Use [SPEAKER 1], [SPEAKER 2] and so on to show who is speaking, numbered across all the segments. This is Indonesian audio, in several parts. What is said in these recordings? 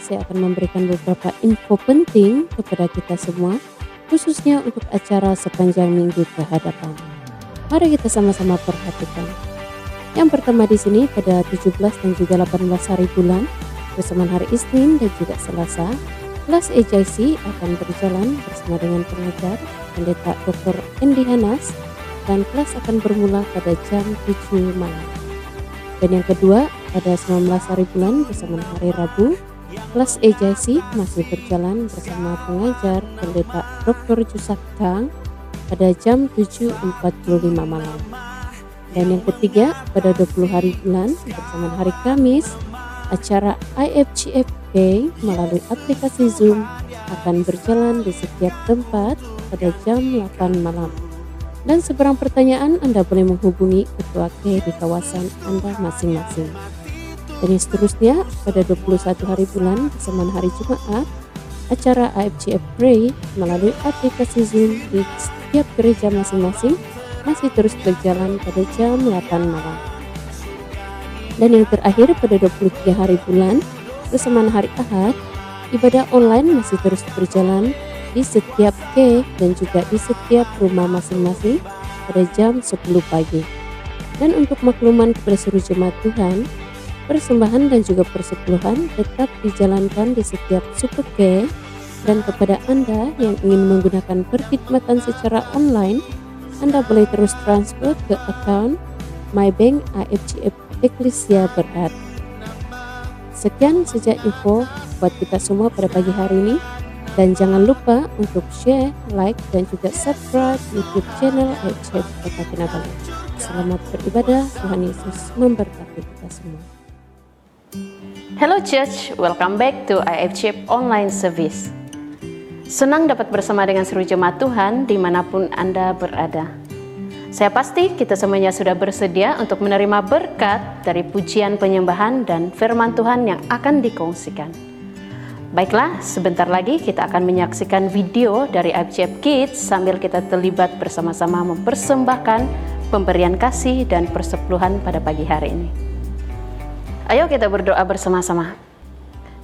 [SPEAKER 1] saya akan memberikan beberapa info penting kepada kita semua, khususnya untuk acara sepanjang minggu ke hadapan. Mari kita sama-sama perhatikan. Yang pertama di sini pada 17 dan juga 18 hari bulan, bersamaan hari Isnin dan juga Selasa, kelas EJC akan berjalan bersama dengan pengajar Pendeta Dr. Endi Hanas, dan kelas akan bermula pada jam 7 malam. Dan yang kedua, pada 19 hari bulan bersama hari Rabu, kelas EJC masih berjalan bersama pengajar Pendeta Dr. Jusak Kang pada jam 7.45 malam. Dan yang ketiga, pada 20 hari bulan bersama hari Kamis, acara IFGFK melalui aplikasi Zoom akan berjalan di setiap tempat pada jam 8 malam. Dan seberang pertanyaan Anda boleh menghubungi Ketua K di kawasan Anda masing-masing. Dan yang seterusnya, pada 21 hari bulan bersama hari Jumat, acara IFGF Pray melalui aplikasi Zoom di setiap gereja masing-masing masih terus berjalan pada jam 8 malam. Dan yang terakhir, pada 23 hari bulan bersama hari Ahad, ibadah online masih terus berjalan di setiap K dan juga di setiap rumah masing-masing pada jam 10 pagi. Dan untuk makluman kepada seluruh jemaat Tuhan, persembahan dan juga persepuluhan tetap dijalankan di setiap suku K. Dan kepada Anda yang ingin menggunakan perkhidmatan secara online, Anda boleh terus transfer ke account MyBank IFGF Eklesia Berhat. Sekian saja info buat kita semua pada pagi hari ini. Dan jangan lupa untuk share, like, dan juga subscribe YouTube channel IFGF Kota Kinabalu. Selamat beribadah, Tuhan Yesus memberkati kita semua.
[SPEAKER 2] Hello Church, welcome back to IFGF Online Service. Senang dapat bersama dengan seluruh jemaat Tuhan dimanapun Anda berada. Saya pasti kita semuanya sudah bersedia untuk menerima berkat dari pujian penyembahan dan firman Tuhan yang akan dikongsikan. Baiklah, sebentar lagi kita akan menyaksikan video dari IFGF Kids sambil kita terlibat bersama-sama mempersembahkan pemberian kasih dan persepuluhan pada pagi hari ini. Ayo kita berdoa bersama-sama.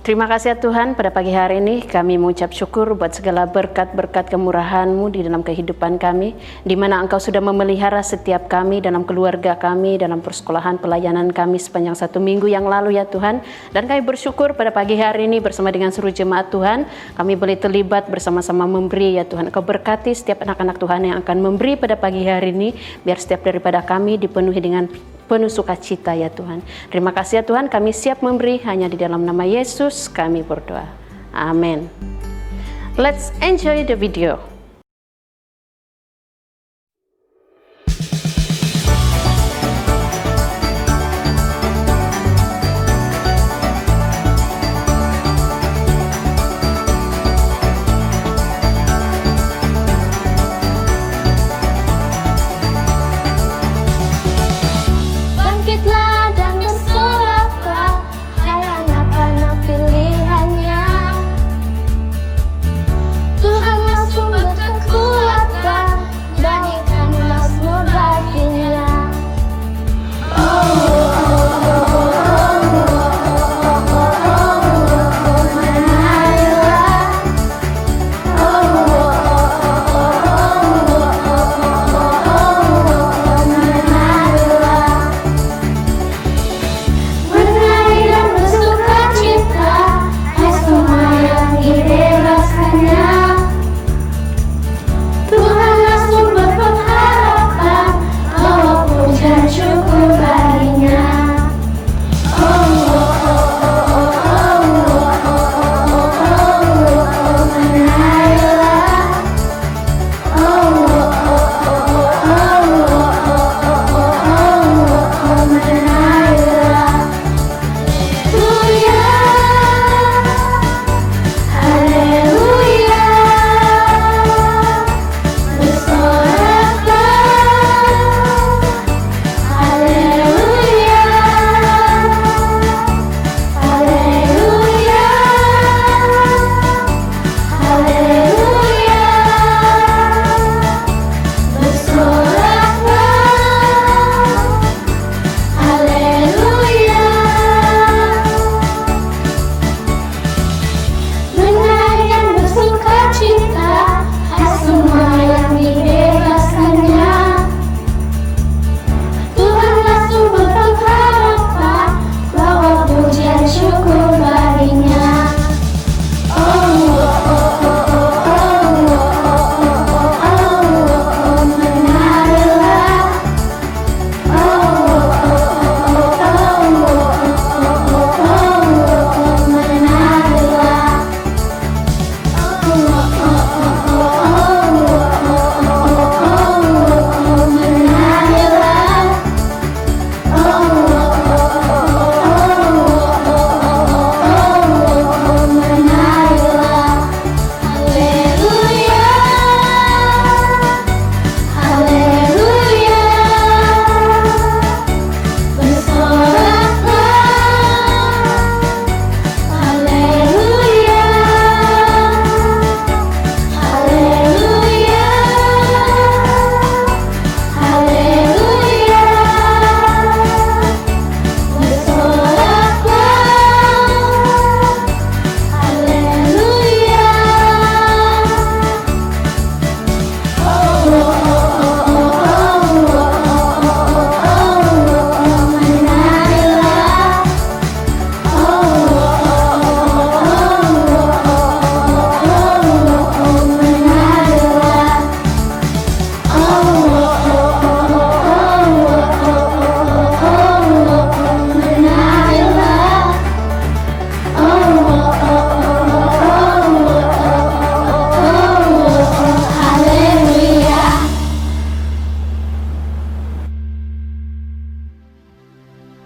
[SPEAKER 2] Terima kasih ya Tuhan, pada pagi hari ini kami mengucap syukur buat segala berkat-berkat kemurahan-Mu di dalam kehidupan kami, di mana Engkau sudah memelihara setiap kami dalam keluarga kami, dalam persekolahan pelayanan kami sepanjang 1 minggu yang lalu ya Tuhan. Dan kami bersyukur pada pagi hari ini bersama dengan seluruh jemaat Tuhan, kami boleh terlibat bersama-sama memberi ya Tuhan. Engkau berkati setiap anak-anak Tuhan yang akan memberi pada pagi hari ini, biar setiap daripada kami dipenuhi dengan penuh sukacita ya Tuhan. Terima kasih ya Tuhan, kami siap memberi hanya di dalam nama Yesus kami berdoa. Amin. Let's enjoy the video.
[SPEAKER 3] Tuhan langsung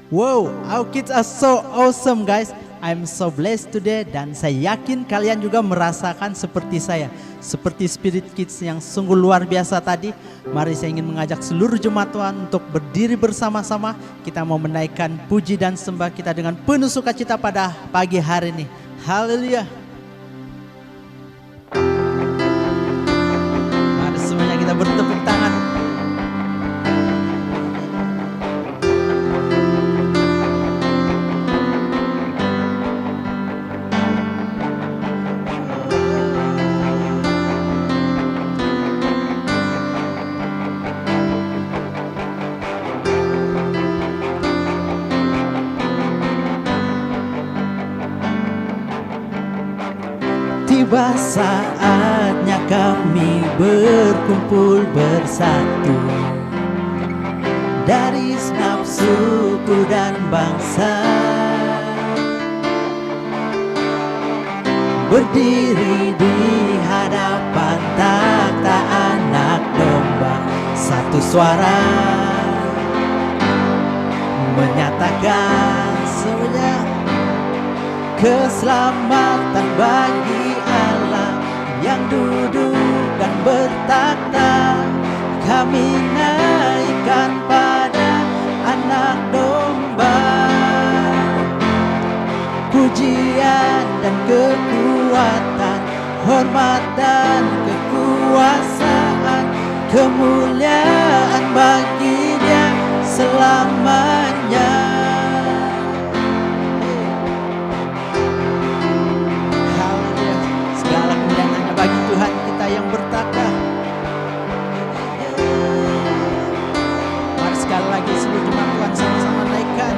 [SPEAKER 3] Wow, our kids are so awesome guys. I'm so blessed today dan saya yakin kalian juga merasakan seperti saya. Seperti Spirit Kids yang sungguh luar biasa tadi. Mari saya ingin mengajak seluruh jemaat Tuhan untuk berdiri bersama-sama. Kita mau menaikkan puji dan sembah kita dengan penuh sukacita pada pagi hari ini. Haleluya. Mari semuanya kita bertepuk tangan. Tiba saatnya kami berkumpul bersatu dari segenap suku dan bangsa, berdiri di hadapan takhta Anak Domba, satu suara menyatakan semuanya keselamatan bagi Allah yang duduk dan bertakhta. Kami naikkan pada Anak Domba pujian dan kekuatan, hormat dan kekuasaan, kemuliaan bagi Dia selamanya. Bagi Tuhan kita yang bertakhta. Mari sekali lagi seluruh jemaat Tuhan sama-sama naikkan.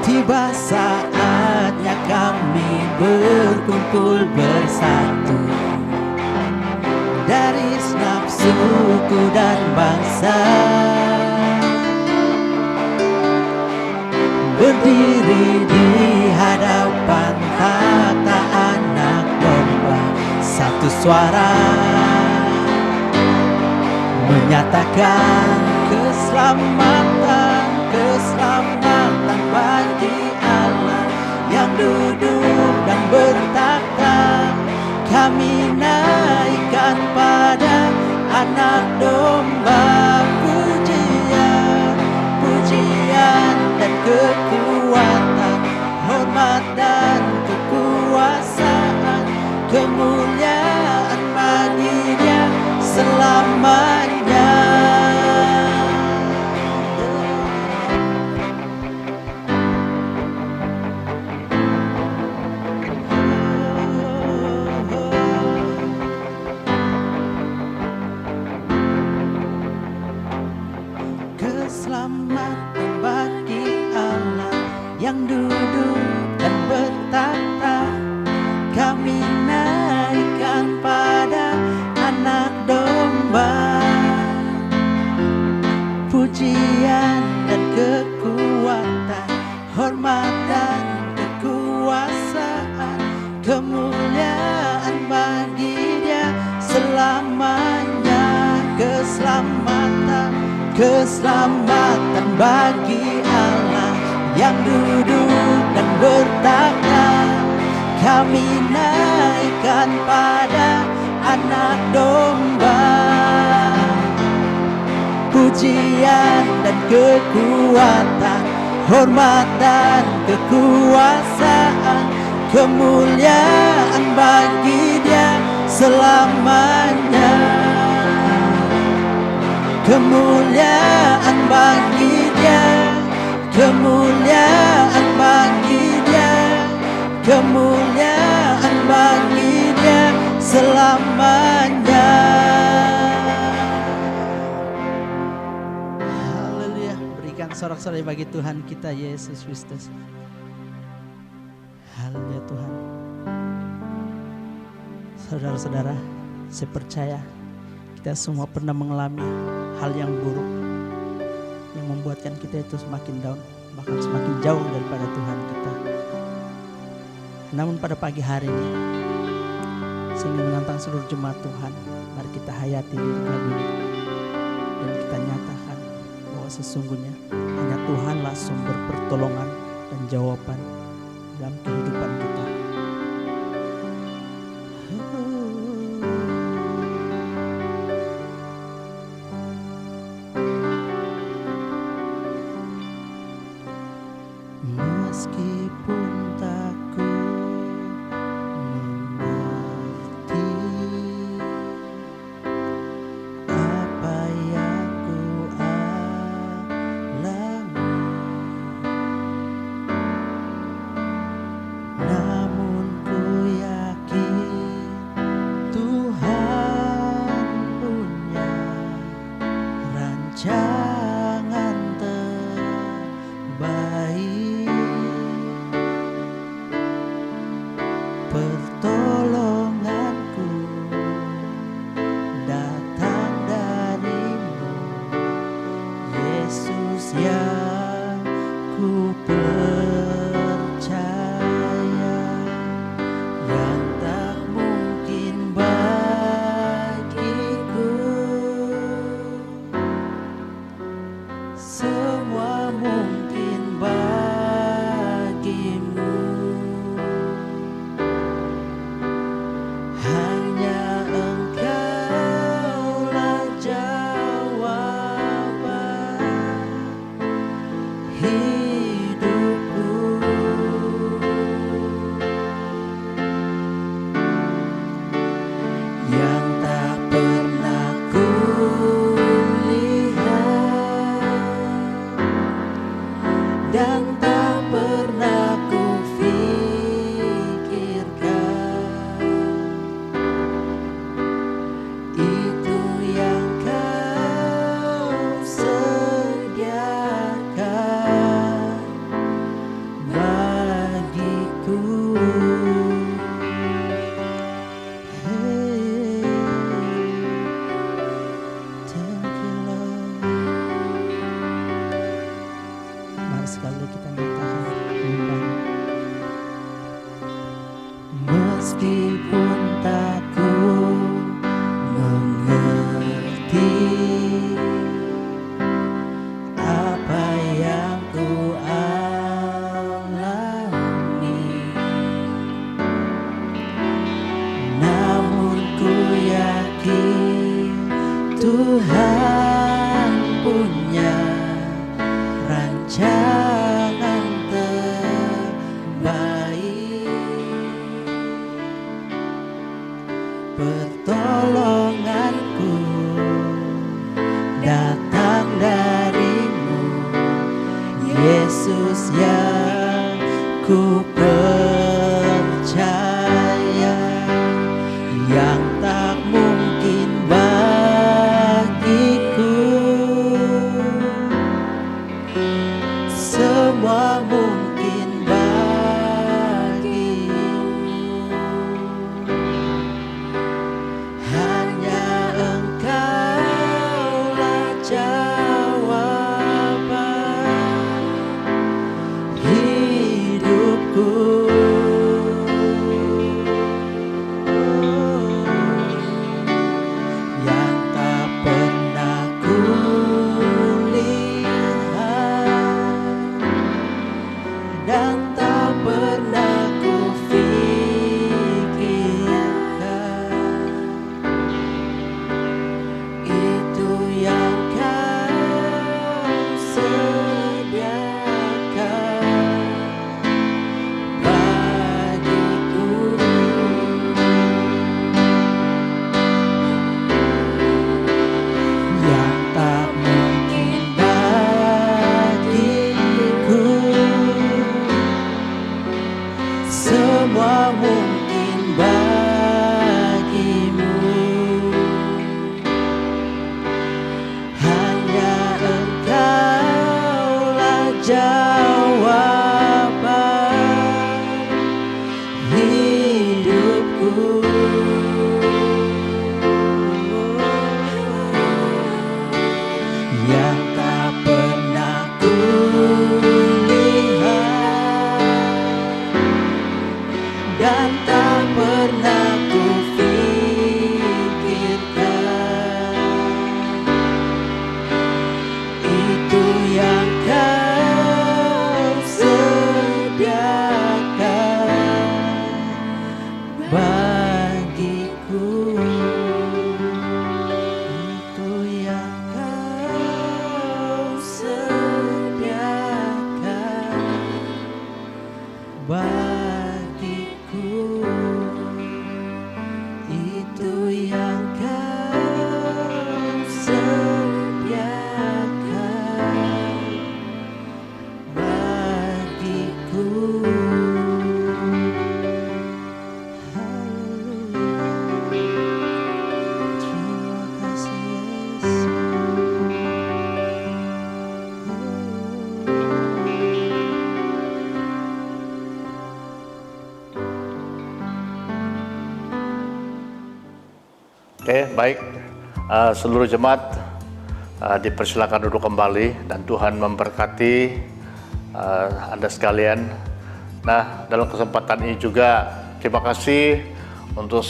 [SPEAKER 3] Tiba saatnya kami berkumpul bersatu dari segenap suku dan bangsa, berdiri di hadapan takhta Anak Domba, satu suara menyatakan keselamatan, keselamatan bagi Allah yang duduk dan bertakhta. Kami naikkan pada Anak Domba pujian, pujian dan kekuatan, hormat dan kekuasaan, kemuliaan bagi Dia selamanya. Keselamatan bagi Allah yang duduk dan bertakhta. Kami naikkan pada Anak Domba pujian dan kekuatan, hormat dan kekuasaan, kemuliaan bagi Dia selamanya. Keselamatan, keselamatan bagi Allah yang duduk dan bertakhta. Kami naikkan pada Anak Domba pujian dan kekuatan, hormat dan kekuasaan, kemuliaan bagi Dia selamanya. Kemuliaan bagi Dia, kemuliaan bagi Dia, kemuliaan bagi Dia selamanya. Haleluya. Berikan sorak-sorai bagi Tuhan kita Yesus Kristus. Haleluya Tuhan. Saudara-saudara, saya percaya kita semua pernah mengalami hal yang buruk yang membuatkan kita itu semakin down, bahkan semakin jauh daripada Tuhan kita. Namun pada pagi hari ini saya ingin menantang seluruh jemaat Tuhan, mari kita hayati diri lagu ini dan kita nyatakan bahwa bahwa sesungguhnya hanya Tuhanlah sumber pertolongan dan jawaban dalam kehidupan kita. Meskipun tak ku mengerti apa yang ku alami, namun ku yakin Tuhan punya rancangan terbaik. Pertolonganku datang darimu, Yesus yang ku percaya, yang tak mungkin bagiku, semua mungkin bagimu. Hanya Engkaulah jawaban hidupku. Yang tak pernah kulihat dan tak pernah kufikirkan, itu yang Kau sediakan bagiku. Hey, thank you Lord. Mari sekali kita nyatakan menyembah. Meskipun tak ku mengerti apa yang ku alami, namun ku yakin Tuhan punya rancangan terbaik. Pertolonganku datang darimu, Yesus yang ku percaya, yang tak mungkin bagiku, semua mungkin bagimu. Hanya Engkaulah jawaban hidupku.
[SPEAKER 4] Oke, baik. Seluruh jemaat dipersilakan duduk kembali dan Tuhan memberkati Anda sekalian. Nah, dalam kesempatan ini juga terima kasih untuk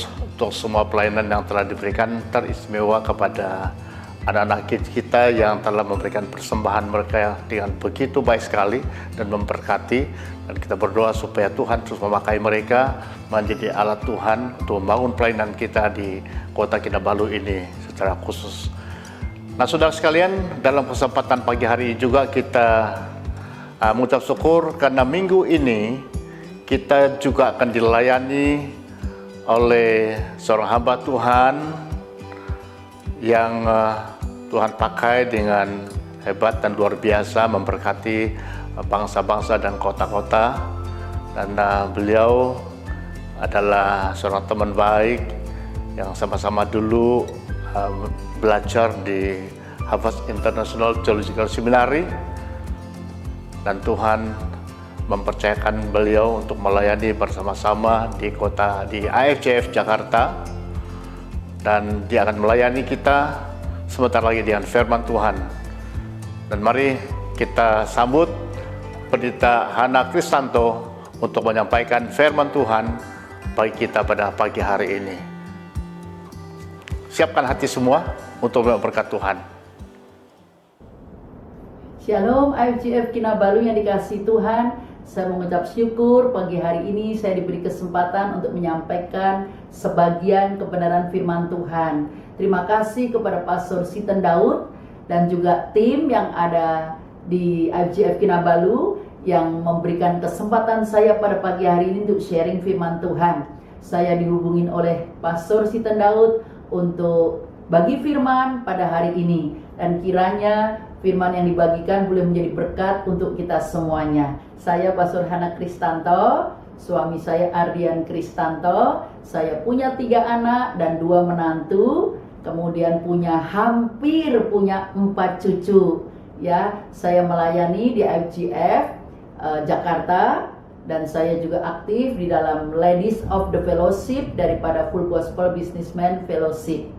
[SPEAKER 4] semua pelayanan yang telah diberikan, teristimewa kepada anak-anak kita yang telah memberikan persembahan mereka dengan begitu baik sekali dan memberkati. Dan kita berdoa supaya Tuhan terus memakai mereka menjadi alat Tuhan untuk membangun pelayanan kita di Kota Kinabalu ini secara khusus. Nah, saudara sekalian, dalam kesempatan pagi hari ini juga kita mengucap syukur karena minggu ini kita juga akan dilayani oleh seorang hamba Tuhan yang Tuhan pakai dengan hebat dan luar biasa memberkati bangsa-bangsa dan kota-kota. Dan beliau adalah seorang teman baik yang sama-sama dulu belajar di Harvard International Theological Seminary, dan Tuhan mempercayakan beliau untuk melayani bersama-sama di IFCF Jakarta, dan dia akan melayani kita sebentar lagi dengan firman Tuhan. Dan mari kita sambut Pendeta Hana Kristanto untuk menyampaikan firman Tuhan bagi kita pada pagi hari ini. Siapkan hati semua untuk berkat Tuhan.
[SPEAKER 5] Shalom IFCF Kinabalu yang dikasihi Tuhan. Saya mengucap syukur pagi hari ini saya diberi kesempatan untuk menyampaikan sebagian kebenaran firman Tuhan. Terima kasih kepada Pastor Siten Daud dan juga tim yang ada di IFCF Kinabalu yang memberikan kesempatan saya pada pagi hari ini untuk sharing firman Tuhan. Saya dihubungin oleh Pastor Siten Daud untuk bagi firman pada hari ini, dan kiranya firman yang dibagikan boleh menjadi berkat untuk kita semuanya. Saya Pastor Hana Kristanto, suami saya Ardian Kristanto. Saya punya 3 anak dan 2 menantu, kemudian hampir punya 4 cucu. Ya, saya melayani di IFCF Jakarta, dan saya juga aktif di dalam Ladies of the Fellowship daripada Full Gospel Businessman Fellowship.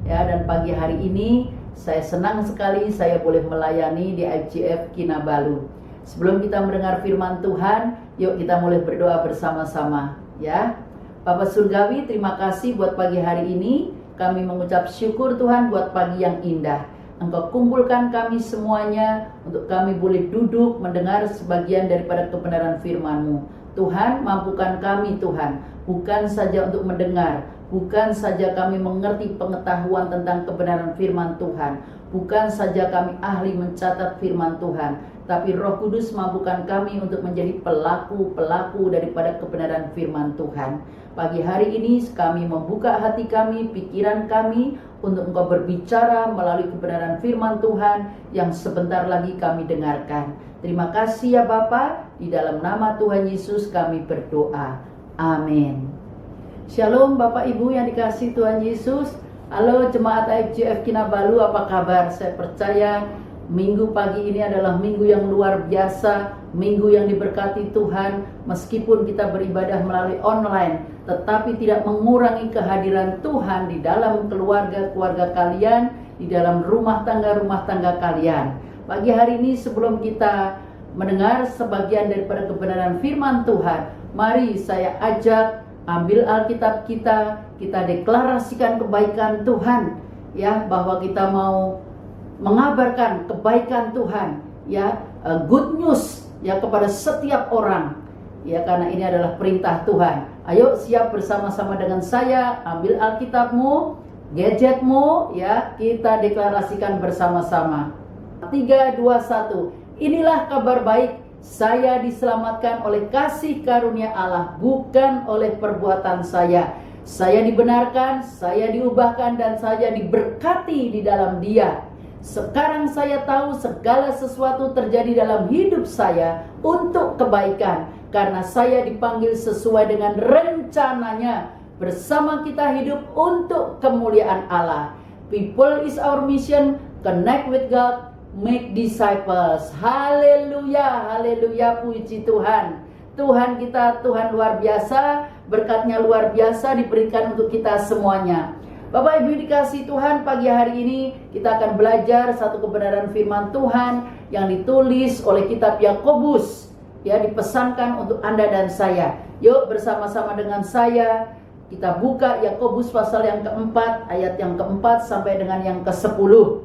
[SPEAKER 5] Ya, dan pagi hari ini saya senang sekali saya boleh melayani di IFCF Kinabalu. Sebelum kita mendengar firman Tuhan, yuk kita mulai berdoa bersama-sama, ya. Bapa Surgawi, terima kasih buat pagi hari ini. Kami mengucap syukur Tuhan buat pagi yang indah. Engkau kumpulkan kami semuanya untuk kami boleh duduk mendengar sebagian daripada kebenaran firman-Mu. Tuhan, mampukan kami Tuhan, bukan saja untuk mendengar, bukan saja kami mengerti pengetahuan tentang kebenaran firman Tuhan, bukan saja kami ahli mencatat firman Tuhan, tapi Roh Kudus mampukan kami untuk menjadi pelaku-pelaku daripada kebenaran firman Tuhan. Pagi hari ini kami membuka hati kami, pikiran kami untuk Engkau berbicara melalui kebenaran firman Tuhan yang sebentar lagi kami dengarkan. Terima kasih ya Bapa, di dalam nama Tuhan Yesus kami berdoa. Amin. Shalom Bapak Ibu yang dikasihi Tuhan Yesus. Halo jemaat IFCF Kinabalu, apa kabar? Saya percaya minggu pagi ini adalah minggu yang luar biasa, minggu yang diberkati Tuhan. Meskipun kita beribadah melalui online, tetapi tidak mengurangi kehadiran Tuhan di dalam keluarga-keluarga kalian, di dalam rumah tangga kalian. Pagi hari ini sebelum kita mendengar sebagian daripada kebenaran firman Tuhan, mari saya ajak ambil Alkitab kita deklarasikan kebaikan Tuhan, ya, bahwa kita mau mengabarkan kebaikan Tuhan, ya, good news, ya, kepada setiap orang, ya, karena ini adalah perintah Tuhan. Ayo siap bersama-sama dengan saya, ambil Alkitabmu, gadgetmu, ya, kita deklarasikan bersama-sama. 3, 2, 1. Inilah kabar baik, saya diselamatkan oleh kasih karunia Allah, bukan oleh perbuatan saya. Saya dibenarkan, saya diubahkan, dan saya diberkati di dalam Dia. Sekarang saya tahu segala sesuatu terjadi dalam hidup saya untuk kebaikan, karena saya dipanggil sesuai dengan rencananya. Bersama kita hidup untuk kemuliaan Allah. People is our mission, connect with God, make disciples. Haleluya, haleluya, puji Tuhan. Tuhan kita, Tuhan luar biasa, berkatnya luar biasa diberikan untuk kita semuanya. Bapak Ibu dikasih Tuhan, pagi hari ini kita akan belajar satu kebenaran firman Tuhan yang ditulis oleh kitab Yakobus, ya, dipesankan untuk Anda dan saya. Yuk bersama-sama dengan saya kita buka Yakobus pasal yang keempat, ayat yang keempat sampai dengan yang ke-10.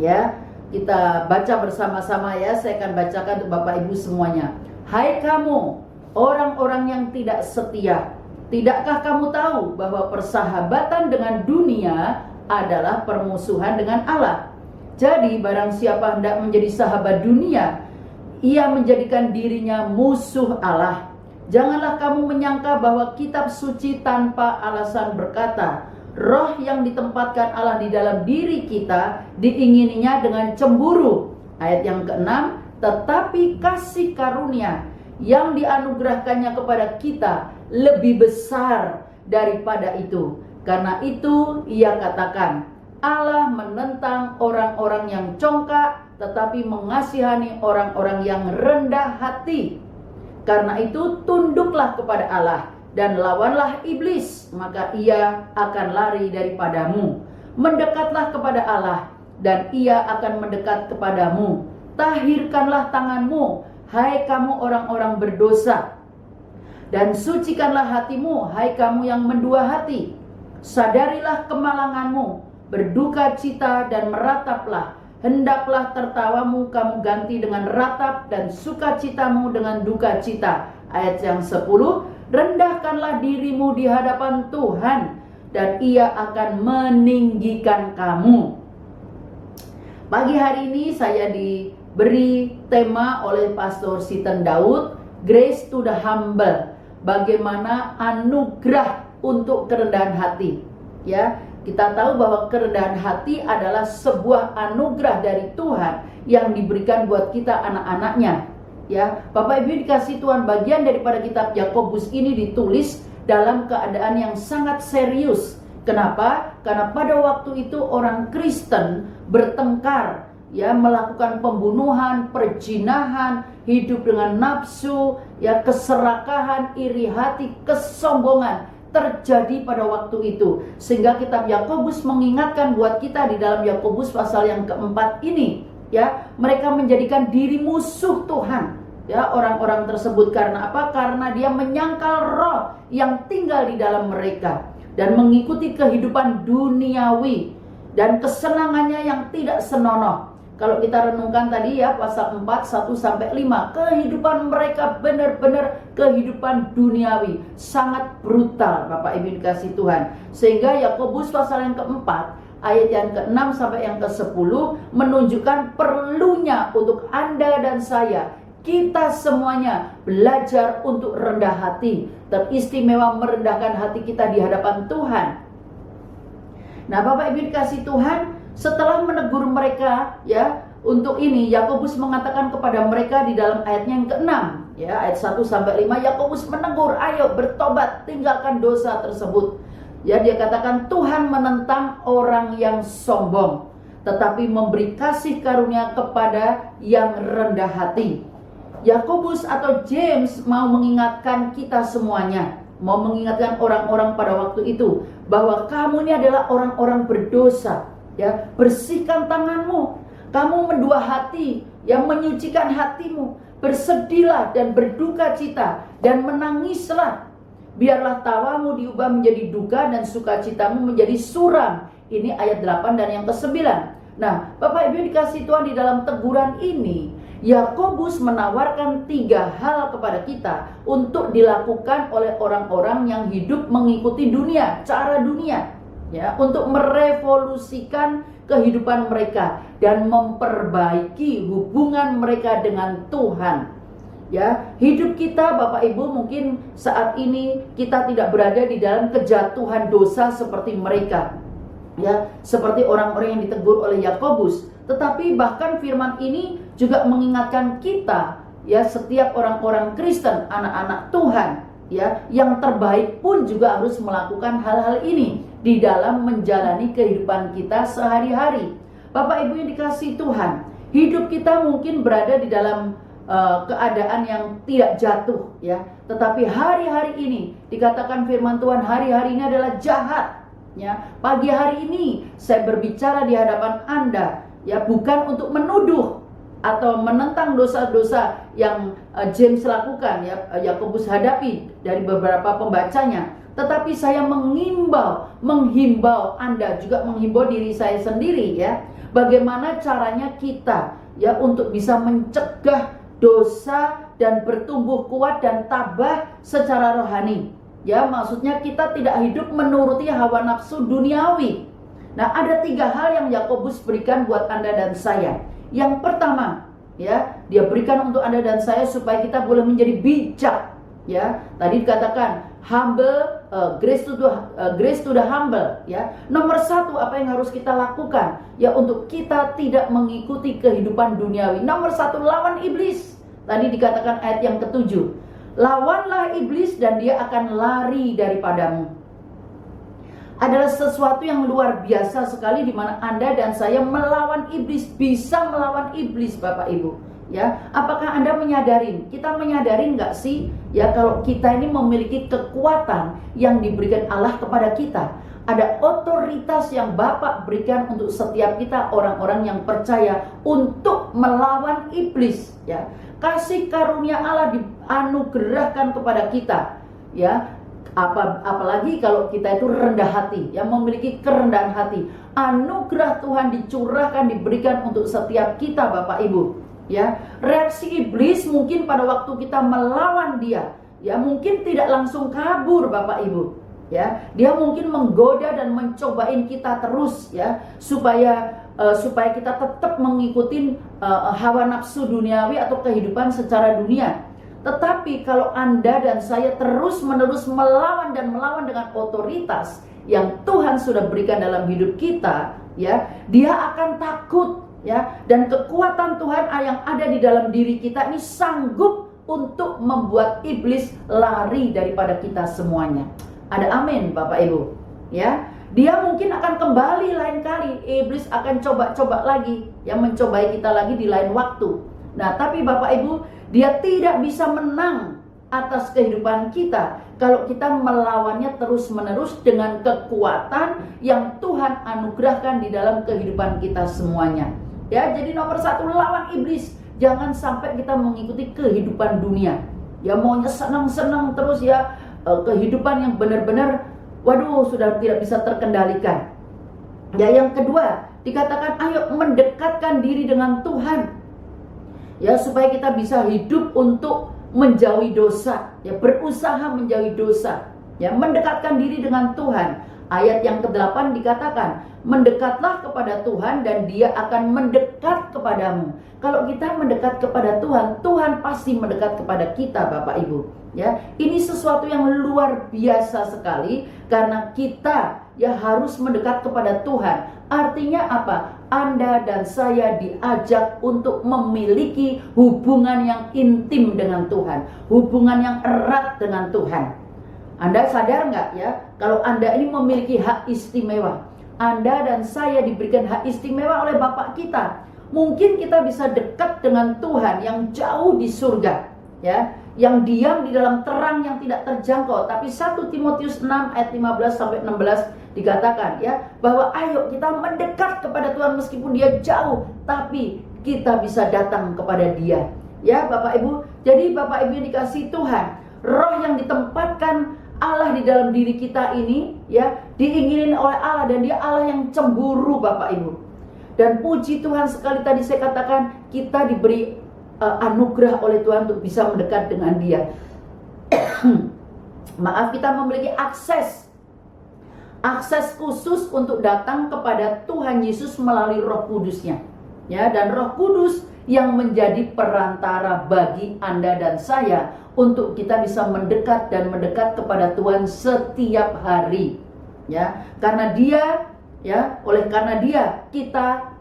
[SPEAKER 5] Ya, kita baca bersama-sama ya. Saya akan bacakan untuk Bapak Ibu semuanya. Hai kamu, orang-orang yang tidak setia, tidakkah kamu tahu bahwa persahabatan dengan dunia adalah permusuhan dengan Allah? Jadi barang siapa hendak menjadi sahabat dunia, ia menjadikan dirinya musuh Allah. Janganlah kamu menyangka bahwa kitab suci tanpa alasan berkata, roh yang ditempatkan Allah di dalam diri kita diingininya dengan cemburu. Ayat yang ke-6, tetapi kasih karunia yang dianugerahkannya kepada kita lebih besar daripada itu. Karena itu ia katakan, Allah menentang orang-orang yang congkak, tetapi mengasihani orang-orang yang rendah hati. Karena itu tunduklah kepada Allah dan lawanlah iblis, maka ia akan lari daripadamu. Mendekatlah kepada Allah dan ia akan mendekat kepadamu. Tahirkanlah tanganmu, hai kamu orang-orang berdosa, dan sucikanlah hatimu, hai kamu yang mendua hati. Sadarilah kemalanganmu, berduka cita dan merataplah. Hendaklah tertawamu kamu ganti dengan ratap dan sukacitamu dengan duka cita. Ayat yang 10, rendahkanlah dirimu di hadapan Tuhan dan ia akan meninggikan kamu. Pagi hari ini saya diberi tema oleh Pastor Siten Daud, Grace to the Humble. Bagaimana anugerah untuk kerendahan hati. Ya, kita tahu bahwa kerendahan hati adalah sebuah anugerah dari Tuhan yang diberikan buat kita anak-anaknya. Ya, Bapak Ibu dikasih Tuhan, bagian daripada kitab Yakobus ini ditulis dalam keadaan yang sangat serius. Kenapa? Karena pada waktu itu orang Kristen bertengkar, ya, melakukan pembunuhan, perzinahan, hidup dengan nafsu, ya, keserakahan, iri hati, kesombongan terjadi pada waktu itu. Sehingga kitab Yakobus mengingatkan buat kita di dalam Yakobus pasal yang keempat ini, ya, mereka menjadikan diri musuh Tuhan, ya, orang-orang tersebut. Karena apa? Karena dia menyangkal roh yang tinggal di dalam mereka dan mengikuti kehidupan duniawi dan kesenangannya yang tidak senonoh. Kalau kita renungkan tadi ya, pasal 4, 1-5, kehidupan mereka benar-benar kehidupan duniawi, sangat brutal, Bapak Ibu dikasih Tuhan. Sehingga Yakobus pasal yang keempat, ayat yang ke-6 sampai yang ke-10 menunjukkan perlunya untuk Anda dan saya, kita semuanya belajar untuk rendah hati, teristimewa merendahkan hati kita di hadapan Tuhan. Nah, Bapak Ibu dikasih Tuhan, setelah menegur mereka, ya, untuk ini Yakobus mengatakan kepada mereka di dalam ayatnya yang ke-6, ya, ayat 1-5, Yakobus menegur, ayo bertobat, tinggalkan dosa tersebut. Ya, dia katakan Tuhan menentang orang yang sombong, tetapi memberi kasih karunia kepada yang rendah hati. Yakobus atau James mau mengingatkan kita semuanya, mau mengingatkan orang-orang pada waktu itu bahwa kamu ini adalah orang-orang berdosa. Ya, bersihkan tanganmu, kamu mendua hati, yang menyucikan hatimu, bersedihlah dan berduka cita dan menangislah. Biarlah tawamu diubah menjadi duka dan sukacitamu menjadi suram. Ini ayat 8 dan yang ke-9. Nah, Bapak Ibu dikasih Tuhan, di dalam teguran ini Yakobus menawarkan 3 hal kepada kita untuk dilakukan oleh orang-orang yang hidup mengikuti dunia, cara dunia. Ya, untuk merevolusikan kehidupan mereka dan memperbaiki hubungan mereka dengan Tuhan. Ya, hidup kita Bapak Ibu mungkin saat ini kita tidak berada di dalam kejatuhan dosa seperti mereka. Ya, seperti orang-orang yang ditegur oleh Yakobus. Tetapi bahkan firman ini juga mengingatkan kita, ya, setiap orang-orang Kristen, anak-anak Tuhan, ya, yang terbaik pun juga harus melakukan hal-hal ini di dalam menjalani kehidupan kita sehari-hari. Bapak Ibu yang dikasihi Tuhan, hidup kita mungkin berada di dalam keadaan yang tidak jatuh, ya, tetapi hari-hari ini dikatakan firman Tuhan, hari-hari ini adalah jahat. Ya, pagi hari ini saya berbicara di hadapan Anda, ya, bukan untuk menuduh atau menentang dosa-dosa yang James lakukan, ya, Yakobus hadapi dari beberapa pembacanya, tetapi saya menghimbau Anda, juga menghimbau diri saya sendiri, ya, bagaimana caranya kita, ya, untuk bisa mencegah dosa dan bertumbuh kuat dan tabah secara rohani. Ya, maksudnya kita tidak hidup menuruti hawa nafsu duniawi. Nah, ada 3 hal yang Yakobus berikan buat Anda dan saya. Yang pertama, ya, dia berikan untuk Anda dan saya supaya kita boleh menjadi bijak. Ya, tadi dikatakan humble, grace to the humble. Ya, nomor 1 apa yang harus kita lakukan? Ya, untuk kita tidak mengikuti kehidupan duniawi. Nomor 1, lawan iblis. Tadi dikatakan ayat yang ke-7. Lawanlah iblis dan dia akan lari daripadamu. Adalah sesuatu yang luar biasa sekali di mana Anda dan saya melawan iblis, bisa melawan iblis, Bapak Ibu. Ya, apakah Anda menyadari? Kita menyadari nggak sih, ya, kalau kita ini memiliki kekuatan yang diberikan Allah kepada kita. Ada otoritas yang Bapak berikan untuk setiap kita, orang-orang yang percaya, untuk melawan iblis. Ya, kasih karunia Allah dianugerahkan kepada kita, ya. Apalagi kalau kita itu rendah hati, yang memiliki kerendahan hati, anugerah Tuhan dicurahkan, diberikan untuk setiap kita, Bapak Ibu. Ya, reaksi iblis mungkin pada waktu kita melawan dia, ya, mungkin tidak langsung kabur, Bapak Ibu. Ya, dia mungkin menggoda dan mencobain kita terus, ya, supaya kita tetap mengikuti hawa nafsu duniawi atau kehidupan secara dunia. Tetapi kalau Anda dan saya terus-menerus melawan dengan otoritas yang Tuhan sudah berikan dalam hidup kita, ya, dia akan takut, ya, dan kekuatan Tuhan yang ada di dalam diri kita ini sanggup untuk membuat iblis lari daripada kita semuanya. Ada amin, Bapak Ibu, ya. Dia mungkin akan kembali lain kali, iblis akan coba-coba lagi, yang mencobai kita lagi di lain waktu. Nah, tapi Bapak Ibu, dia tidak bisa menang atas kehidupan kita kalau kita melawannya terus-menerus dengan kekuatan yang Tuhan anugerahkan di dalam kehidupan kita semuanya. Ya, jadi nomor 1, lawan iblis. Jangan sampai kita mengikuti kehidupan dunia. Ya, maunya senang-senang terus, ya, kehidupan yang benar-benar, waduh, sudah tidak bisa terkendalikan. Ya, yang kedua, dikatakan ayo mendekatkan diri dengan Tuhan. Ya, supaya kita bisa hidup untuk menjauhi dosa, ya, berusaha menjauhi dosa, ya, mendekatkan diri dengan Tuhan. Ayat yang ke-8 dikatakan, mendekatlah kepada Tuhan dan dia akan mendekat kepadamu. Kalau kita mendekat kepada Tuhan, Tuhan pasti mendekat kepada kita, Bapak Ibu. Ya, ini sesuatu yang luar biasa sekali karena kita, ya, harus mendekat kepada Tuhan. Artinya apa? Anda dan saya diajak untuk memiliki hubungan yang intim dengan Tuhan, hubungan yang erat dengan Tuhan. Anda sadar nggak, ya, kalau Anda ini memiliki hak istimewa. Anda dan saya diberikan hak istimewa oleh Bapak kita. Mungkin kita bisa dekat dengan Tuhan yang jauh di surga, ya, yang diam di dalam terang yang tidak terjangkau. Tapi 1 Timotius 6 ayat 15-16 dikatakan, ya, bahwa ayo kita mendekat kepada Tuhan meskipun dia jauh, tapi kita bisa datang kepada dia. Ya, Bapak Ibu, jadi Bapak Ibu yang dikasihi Tuhan, roh yang ditempatkan Allah di dalam diri kita ini, ya, diinginin oleh Allah, dan dia Allah yang cemburu, Bapak Ibu. Dan puji Tuhan sekali tadi saya katakan, kita diberi anugerah oleh Tuhan untuk bisa mendekat dengan dia. Maaf, kita memiliki akses khusus untuk datang kepada Tuhan Yesus melalui Roh Kudus-Nya. Ya, dan Roh Kudus yang menjadi perantara bagi Anda dan saya untuk kita bisa mendekat kepada Tuhan setiap hari. Ya, karena dia, ya, oleh karena dia kita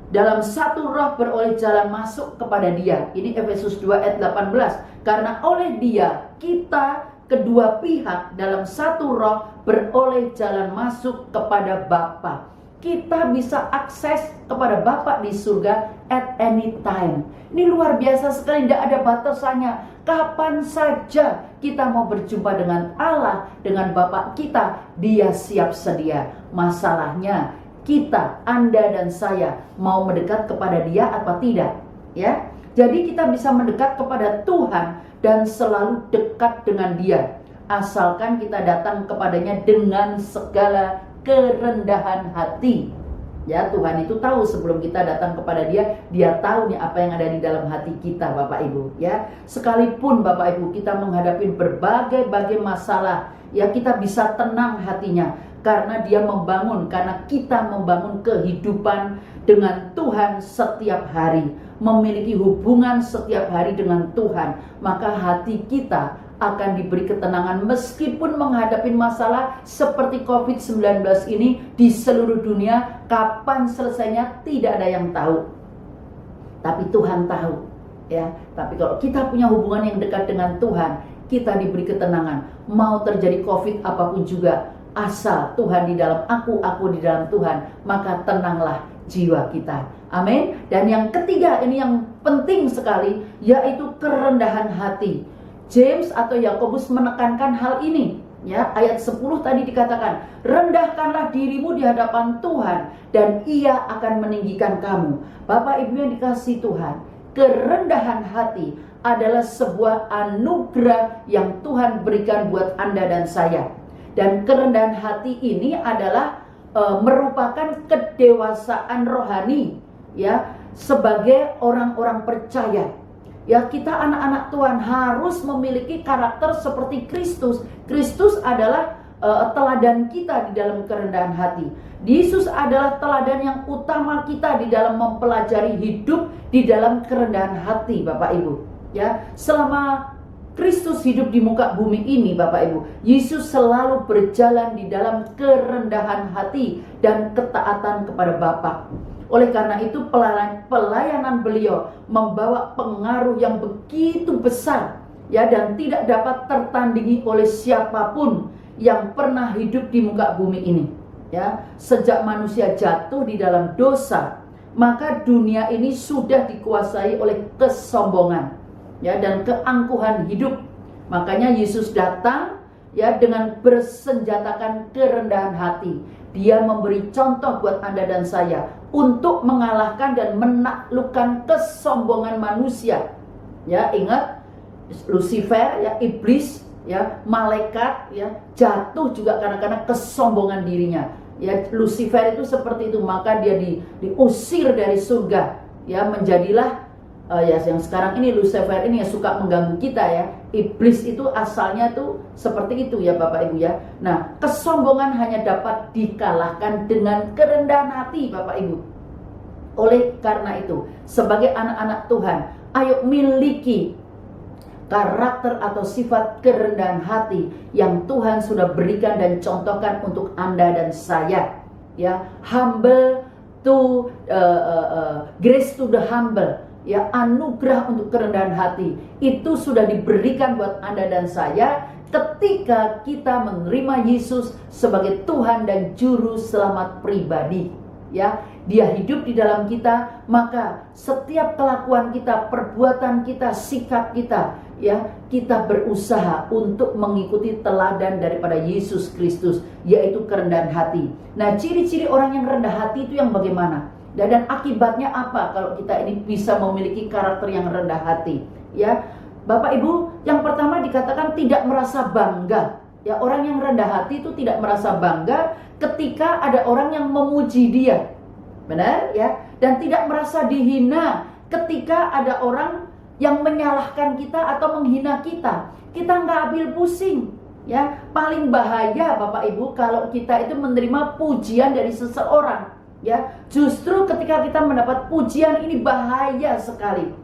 [SPEAKER 5] dalam satu roh beroleh jalan masuk kepada dia. Ini Efesus 2 ayat 18. Karena oleh dia kita kedua pihak dalam satu roh beroleh jalan masuk kepada Bapa. kita bisa akses kepada Bapa di surga at any time. Ini luar biasa sekali, tidak ada batasannya. Kapan saja kita mau berjumpa dengan Allah, dengan Bapa kita, Dia siap sedia. Masalahnya kita, Anda dan saya, mau mendekat kepada Dia apa tidak? Ya, jadi kita bisa mendekat kepada Tuhan dan selalu dekat dengan Dia, asalkan kita datang kepadanya dengan segala kerendahan hati. Ya, Tuhan itu tahu sebelum kita datang kepada Dia, Dia tahu nih apa yang ada di dalam hati kita, Bapak Ibu. Ya, sekalipun Bapak Ibu kita menghadapi berbagai masalah, ya kita bisa tenang hatinya karena Dia membangun, karena kita membangun kehidupan dengan Tuhan setiap hari, memiliki hubungan setiap hari dengan Tuhan, maka hati kita akan diberi ketenangan meskipun menghadapi masalah seperti COVID-19 ini di seluruh dunia. Kapan selesainya tidak ada yang tahu, tapi Tuhan tahu, ya. Tapi kalau kita punya hubungan yang dekat dengan Tuhan, kita diberi ketenangan. Mau terjadi COVID apapun juga, asal Tuhan di dalam aku di dalam Tuhan, maka tenanglah jiwa kita. Amin. Dan yang ketiga, ini yang penting sekali, yaitu kerendahan hati. James atau Yakobus menekankan hal ini, ya. Ayat 10 tadi dikatakan, rendahkanlah dirimu di hadapan Tuhan dan Ia akan meninggikan kamu. Bapak Ibu yang dikasihi Tuhan, kerendahan hati adalah sebuah anugerah yang Tuhan berikan buat Anda dan saya. Dan kerendahan hati ini adalah merupakan kedewasaan rohani, ya, sebagai orang-orang percaya. Ya, kita anak-anak Tuhan harus memiliki karakter seperti Kristus. Kristus adalah teladan kita di dalam kerendahan hati. Yesus adalah teladan yang utama kita di dalam mempelajari hidup di dalam kerendahan hati, Bapak Ibu. Ya, selama Kristus hidup di muka bumi ini, Bapak Ibu, Yesus selalu berjalan di dalam kerendahan hati dan ketaatan kepada Bapa. Oleh karena itu pelayanan beliau membawa pengaruh yang begitu besar, ya, dan tidak dapat tertandingi oleh siapapun yang pernah hidup di muka bumi ini. Ya, sejak manusia jatuh di dalam dosa, maka dunia ini sudah dikuasai oleh kesombongan, ya, dan keangkuhan hidup. Makanya Yesus datang, ya, dengan bersenjatakan kerendahan hati. Dia memberi contoh buat Anda dan saya untuk mengalahkan dan menaklukkan kesombongan manusia. Ya, ingat Lucifer, ya, iblis, ya, malaikat, ya, jatuh juga karena kesombongan dirinya. Ya, Lucifer itu seperti itu, maka dia diusir dari surga. Ya, menjadilah ya, yang sekarang ini Lucifer ini yang suka mengganggu kita, ya. Iblis itu asalnya tuh seperti itu, ya Bapak Ibu, ya. Nah, kesombongan hanya dapat dikalahkan dengan kerendahan hati, Bapak Ibu. Oleh karena itu, sebagai anak-anak Tuhan, ayo miliki karakter atau sifat kerendahan hati yang Tuhan sudah berikan dan contohkan untuk Anda dan saya, ya. Humble to grace to the humble. Ya, anugerah untuk kerendahan hati itu sudah diberikan buat Anda dan saya ketika kita menerima Yesus sebagai Tuhan dan Juru Selamat pribadi. Ya, Dia hidup di dalam kita, maka setiap kelakuan kita, perbuatan kita, sikap kita, ya, kita berusaha untuk mengikuti teladan daripada Yesus Kristus, yaitu kerendahan hati. Nah, ciri-ciri orang yang rendah hati itu yang bagaimana? Dan akibatnya apa kalau kita ini bisa memiliki karakter yang rendah hati? Ya, Bapak Ibu, yang pertama dikatakan tidak merasa bangga. Ya, orang yang rendah hati itu tidak merasa bangga ketika ada orang yang memuji dia. Benar, ya? Dan tidak merasa dihina ketika ada orang yang menyalahkan kita atau menghina kita. Kita nggak ambil pusing. Ya, paling bahaya Bapak Ibu kalau kita itu menerima pujian dari seseorang. Ya, justru ketika kita mendapat pujian ini bahaya sekali.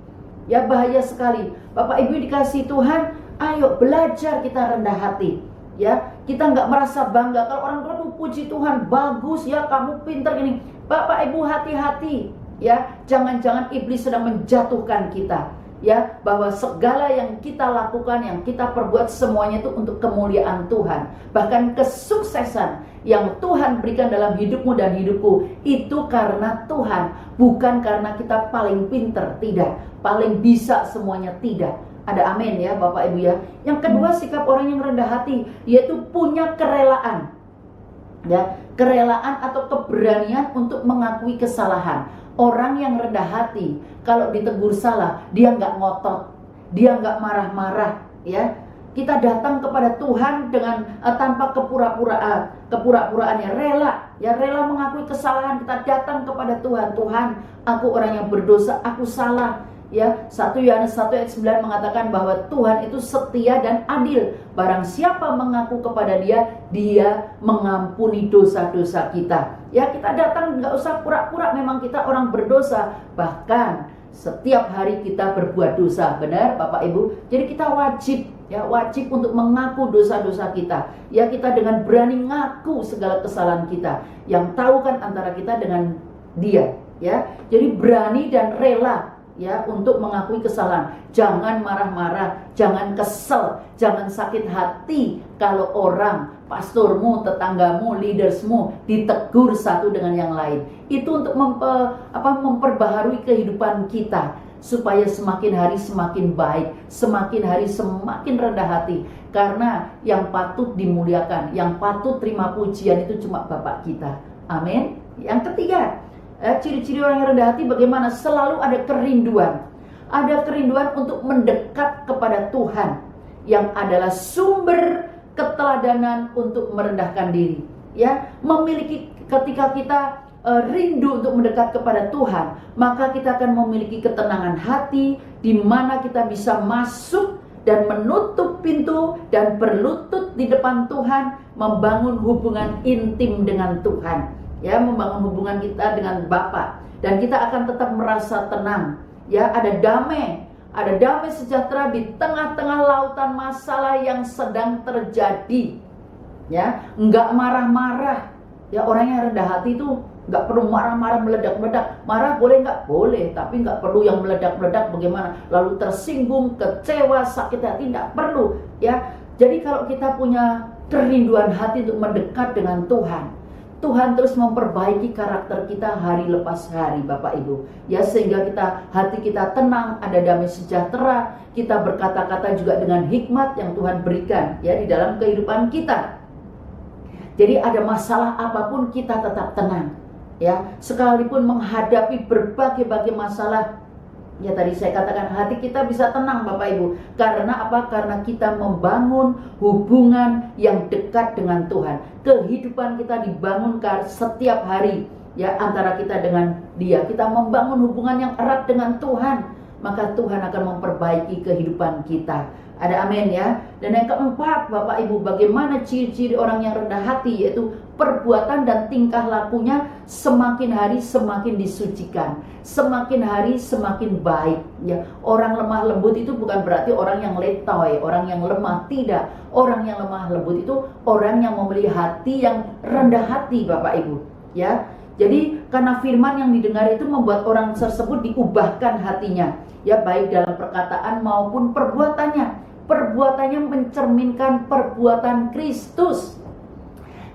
[SPEAKER 5] Ya, bahaya sekali. Bapak Ibu dikasih Tuhan, ayo belajar kita rendah hati. Ya, kita nggak merasa bangga kalau orang tua tuh puji Tuhan, bagus ya, kamu pintar ini. Bapak Ibu hati-hati, ya, jangan-jangan iblis sedang menjatuhkan kita. ya, bahwa segala yang kita lakukan, yang kita perbuat semuanya itu untuk kemuliaan Tuhan. Bahkan kesuksesan yang Tuhan berikan dalam hidupmu dan hidupku itu karena Tuhan, bukan karena kita paling pinter, tidak, paling bisa semuanya, tidak. Ada amin ya Bapak Ibu ya. Yang kedua, sikap orang yang rendah hati yaitu punya kerelaan. Ya, kerelaan atau keberanian untuk mengakui kesalahan. Orang yang rendah hati, kalau ditegur salah, dia nggak ngotot, dia nggak marah-marah, ya. Kita datang kepada Tuhan dengan tanpa kepura-puraannya, rela mengakui kesalahan. Kita datang kepada Tuhan, Tuhan, aku orang yang berdosa, aku salah. Ya, 1 Yohanes 1 ayat 9 mengatakan bahwa Tuhan itu setia dan adil. Barang siapa mengaku kepada Dia, Dia mengampuni dosa-dosa kita. Ya, kita datang nggak usah pura-pura memang kita orang berdosa. Bahkan setiap hari kita berbuat dosa, benar Bapak Ibu? Jadi kita wajib untuk mengaku dosa-dosa kita. Ya, kita dengan berani ngaku segala kesalahan kita. Yang tahu kan antara kita dengan Dia. Ya, jadi berani dan rela, ya, untuk mengakui kesalahan. Jangan marah-marah, jangan kesel, jangan sakit hati kalau orang, pastormu, tetanggamu, leadersmu ditegur satu dengan yang lain. Itu untuk memperbaharui kehidupan kita supaya semakin hari semakin baik, semakin hari semakin rendah hati. Karena yang patut dimuliakan, yang patut terima pujian itu cuma Bapak kita. Amin. Yang ketiga, ciri-ciri orang yang rendah hati bagaimana? Selalu ada kerinduan. Ada kerinduan untuk mendekat kepada Tuhan, yang adalah sumber keteladanan untuk merendahkan diri. Ya, ketika kita rindu untuk mendekat kepada Tuhan, maka kita akan memiliki ketenangan hati, di mana kita bisa masuk dan menutup pintu dan berlutut di depan Tuhan, membangun hubungan intim dengan Tuhan. Ya, membangun hubungan kita dengan Bapa, dan kita akan tetap merasa tenang. Ya, ada damai sejahtera di tengah-tengah lautan masalah yang sedang terjadi. Ya, enggak marah-marah. Ya, orang yang rendah hati itu enggak perlu marah-marah, meledak-meledak. Marah boleh enggak? Boleh, tapi enggak perlu yang meledak-meledak bagaimana? Lalu tersinggung, kecewa, sakit hati, enggak perlu. Ya, jadi kalau kita punya kerinduan hati untuk mendekat dengan Tuhan, Tuhan terus memperbaiki karakter kita hari lepas hari, Bapak Ibu. Ya, sehingga hati kita tenang, ada damai sejahtera, kita berkata-kata juga dengan hikmat yang Tuhan berikan ya di dalam kehidupan kita. Jadi ada masalah apapun kita tetap tenang. Ya, sekalipun menghadapi berbagai masalah, ya tadi saya katakan hati kita bisa tenang Bapak Ibu. Karena apa? Karena kita membangun hubungan yang dekat dengan Tuhan. Kehidupan kita dibangun setiap hari ya antara kita dengan Dia. Kita membangun hubungan yang erat dengan Tuhan, maka Tuhan akan memperbaiki kehidupan kita. Ada amin ya. Dan yang keempat Bapak Ibu, bagaimana ciri-ciri orang yang rendah hati, yaitu perbuatan dan tingkah lakunya semakin hari semakin disucikan, semakin hari semakin baik ya. Orang lemah lembut itu bukan berarti orang yang letoy, orang yang lemah, tidak. Orang yang lemah lembut itu orang yang memiliki hati yang rendah hati Bapak Ibu ya. Jadi karena firman yang didengar itu membuat orang tersebut diubahkan hatinya ya, baik dalam perkataan maupun perbuatannya. Perbuatannya mencerminkan perbuatan Kristus.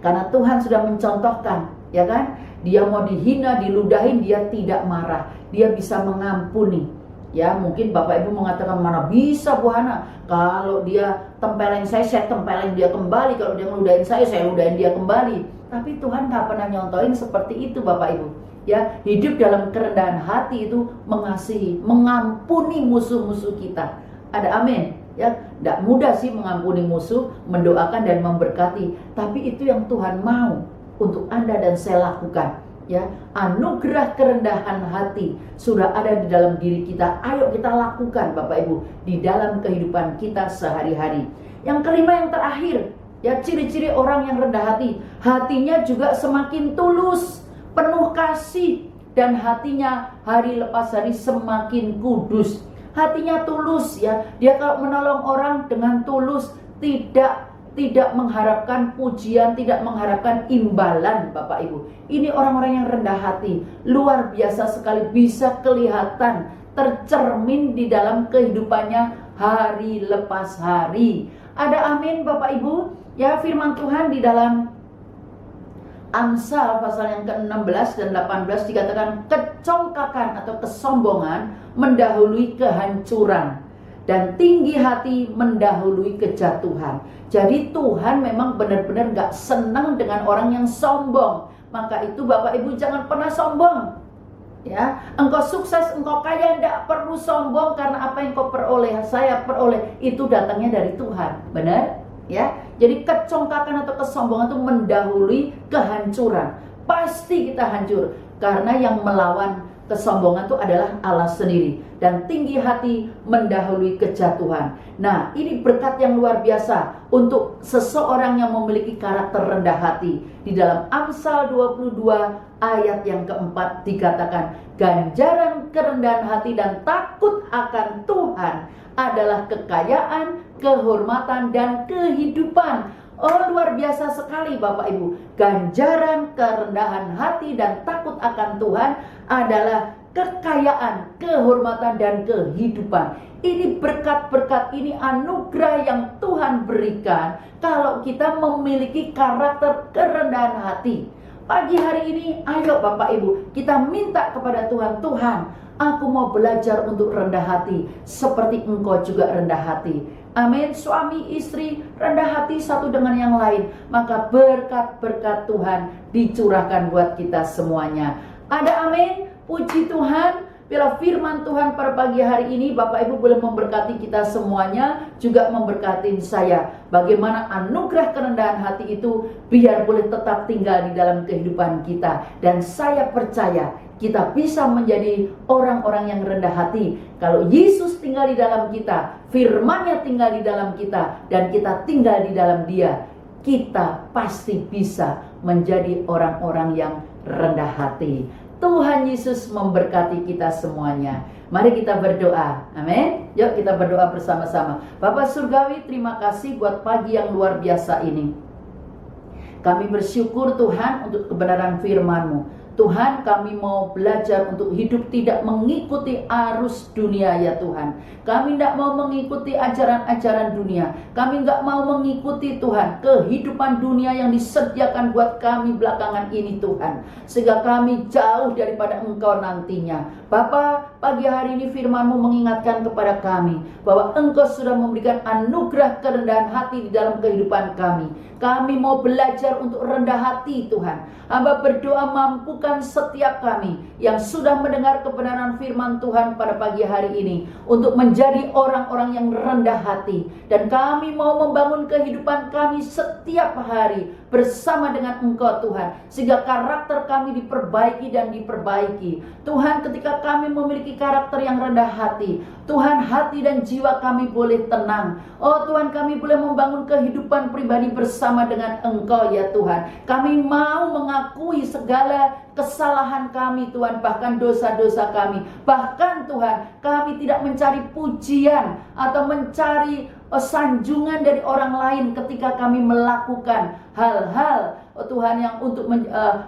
[SPEAKER 5] Karena Tuhan sudah mencontohkan, ya kan? Dia mau dihina, diludahin, dia tidak marah. Dia bisa mengampuni. Ya, mungkin Bapak Ibu mengatakan, mana bisa Bu Hana? Kalau dia tempelin saya tempelin dia kembali. Kalau dia meludahin saya ludahin dia kembali. Tapi Tuhan gak pernah nyontohin seperti itu Bapak Ibu. Ya, hidup dalam kerendahan hati itu mengasihi, mengampuni musuh-musuh kita. Ada amin. Ya, tidak mudah sih mengampuni musuh, mendoakan dan memberkati. Tapi itu yang Tuhan mau untuk Anda dan saya lakukan. Ya, anugerah kerendahan hati sudah ada di dalam diri kita. Ayo kita lakukan Bapak Ibu di dalam kehidupan kita sehari-hari. Yang kelima, yang terakhir, ya, ciri-ciri orang yang rendah hati. Hatinya juga semakin tulus, penuh kasih, dan hatinya hari lepas hari semakin kudus. Hatinya tulus ya. Dia kalau menolong orang dengan tulus, tidak mengharapkan pujian, tidak mengharapkan imbalan Bapak Ibu. Ini orang-orang yang rendah hati. Luar biasa sekali, bisa kelihatan tercermin di dalam kehidupannya hari lepas hari. Ada amin Bapak Ibu? Ya, firman Tuhan di dalam Amsal pasal yang ke-16 dan 18 dikatakan kecongkakan atau kesombongan mendahului kehancuran dan tinggi hati mendahului kejatuhan. Jadi Tuhan memang benar-benar gak senang dengan orang yang sombong. Maka itu Bapak Ibu jangan pernah sombong. Ya, engkau sukses, engkau kaya, tidak perlu sombong karena apa yang kau peroleh, saya peroleh itu datangnya dari Tuhan. Benar? Ya, jadi kecongkakan atau kesombongan itu mendahului kehancuran. Pasti kita hancur karena yang melawan kesombongan itu adalah Allah sendiri. Dan tinggi hati mendahului kejatuhan. Nah, ini berkat yang luar biasa untuk seseorang yang memiliki karakter rendah hati. Di dalam Amsal 22 ayat yang keempat dikatakan, ganjaran kerendahan hati dan takut akan Tuhan adalah kekayaan, kehormatan, dan kehidupan. Oh, luar biasa sekali Bapak Ibu. Ganjaran kerendahan hati dan takut akan Tuhan adalah kekayaan, kehormatan, dan kehidupan. Ini berkat-berkat, ini anugerah yang Tuhan berikan kalau kita memiliki karakter kerendahan hati. Pagi hari ini, ayo Bapak Ibu, kita minta kepada Tuhan, Tuhan, aku mau belajar untuk rendah hati seperti Engkau juga rendah hati. Amin. Suami istri rendah hati satu dengan yang lain, maka berkat-berkat Tuhan dicurahkan buat kita semuanya. Ada amin. Puji Tuhan. Bila firman Tuhan pada pagi hari ini Bapak Ibu boleh memberkati kita semuanya, juga memberkati saya. Bagaimana anugerah kerendahan hati itu biar boleh tetap tinggal di dalam kehidupan kita. Dan saya percaya kita bisa menjadi orang-orang yang rendah hati kalau Yesus tinggal di dalam kita, firman-Nya tinggal di dalam kita, dan kita tinggal di dalam Dia. Kita pasti bisa menjadi orang-orang yang rendah hati. Tuhan Yesus memberkati kita semuanya. Mari kita berdoa. Amin. Yuk kita berdoa bersama-sama. Bapak Surgawi, terima kasih buat pagi yang luar biasa ini. Kami bersyukur Tuhan untuk kebenaran firman-Mu. Tuhan, kami mau belajar untuk hidup tidak mengikuti arus dunia ya Tuhan. Kami tidak mau mengikuti ajaran-ajaran dunia. Kami tidak mau mengikuti Tuhan kehidupan dunia yang disediakan buat kami belakangan ini Tuhan. Sehingga kami jauh daripada Engkau nantinya. Bapa, pagi hari ini firman-Mu mengingatkan kepada kami bahwa Engkau sudah memberikan anugerah kerendahan hati di dalam kehidupan kami. Kami mau belajar untuk rendah hati Tuhan. Hamba berdoa mampukan setiap kami yang sudah mendengar kebenaran firman Tuhan pada pagi hari ini untuk menjadi orang-orang yang rendah hati. Dan kami mau membangun kehidupan kami setiap hari bersama dengan Engkau Tuhan, sehingga karakter kami diperbaiki dan diperbaiki. Tuhan, ketika kami memiliki karakter yang rendah hati, Tuhan, hati dan jiwa kami boleh tenang. Oh Tuhan, kami boleh membangun kehidupan pribadi bersama dengan Engkau ya Tuhan. Kami mau mengakui segala kesalahan kami Tuhan, bahkan dosa-dosa kami. Bahkan Tuhan, kami tidak mencari pujian atau mencari sanjungan dari orang lain ketika kami melakukan hal-hal Tuhan yang untuk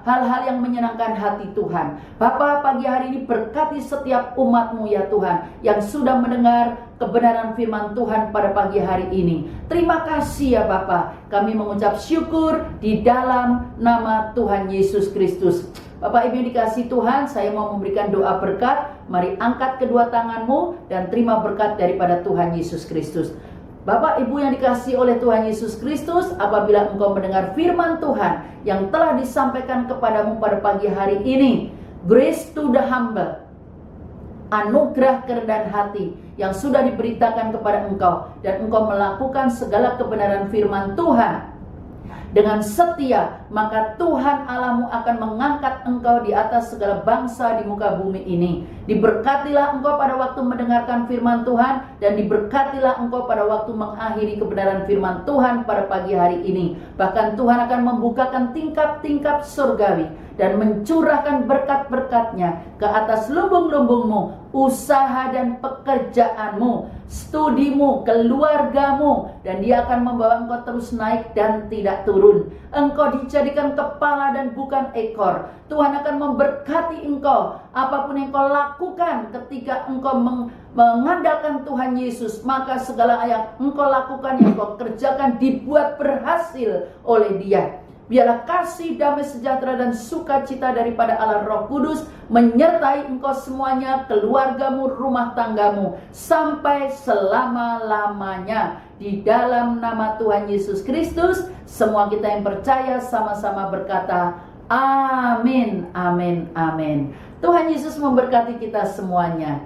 [SPEAKER 5] hal-hal yang menyenangkan hati Tuhan. Bapa, pagi hari ini berkati setiap umat-Mu ya Tuhan yang sudah mendengar kebenaran firman Tuhan pada pagi hari ini. Terima kasih ya Bapa. Kami mengucap syukur di dalam nama Tuhan Yesus Kristus. Bapak Ibu yang dikasihi Tuhan, saya mau memberikan doa berkat. Mari angkat kedua tanganmu dan terima berkat daripada Tuhan Yesus Kristus. Bapak Ibu yang dikasihi oleh Tuhan Yesus Kristus, apabila engkau mendengar firman Tuhan yang telah disampaikan kepadamu pada pagi hari ini, grace to the humble, anugerah kerendahan hati yang sudah diberitakan kepada engkau, dan engkau melakukan segala kebenaran firman Tuhan dengan setia, maka Tuhan Allahmu akan mengangkat engkau di atas segala bangsa di muka bumi ini. Diberkatilah engkau pada waktu mendengarkan firman Tuhan, dan diberkatilah engkau pada waktu mengakhiri kebenaran firman Tuhan pada pagi hari ini. Bahkan Tuhan akan membukakan tingkap-tingkap surgawi dan mencurahkan berkat-berkatnya ke atas lumbung-lumbungmu, usaha dan pekerjaanmu, studimu, keluargamu, dan dia akan membawa engkau terus naik dan tidak turun. Engkau dijadikan kepala dan bukan ekor. Tuhan akan memberkati engkau. Apapun yang engkau lakukan ketika engkau mengandalkan Tuhan Yesus, maka segala yang engkau lakukan, yang engkau kerjakan dibuat berhasil oleh Dia. Biarlah kasih, damai sejahtera, dan sukacita daripada Allah Roh Kudus menyertai engkau semuanya, keluargamu, rumah tanggamu, sampai selama-lamanya. Di dalam nama Tuhan Yesus Kristus, semua kita yang percaya sama-sama berkata, amin, amin, amin. Tuhan Yesus memberkati kita semuanya.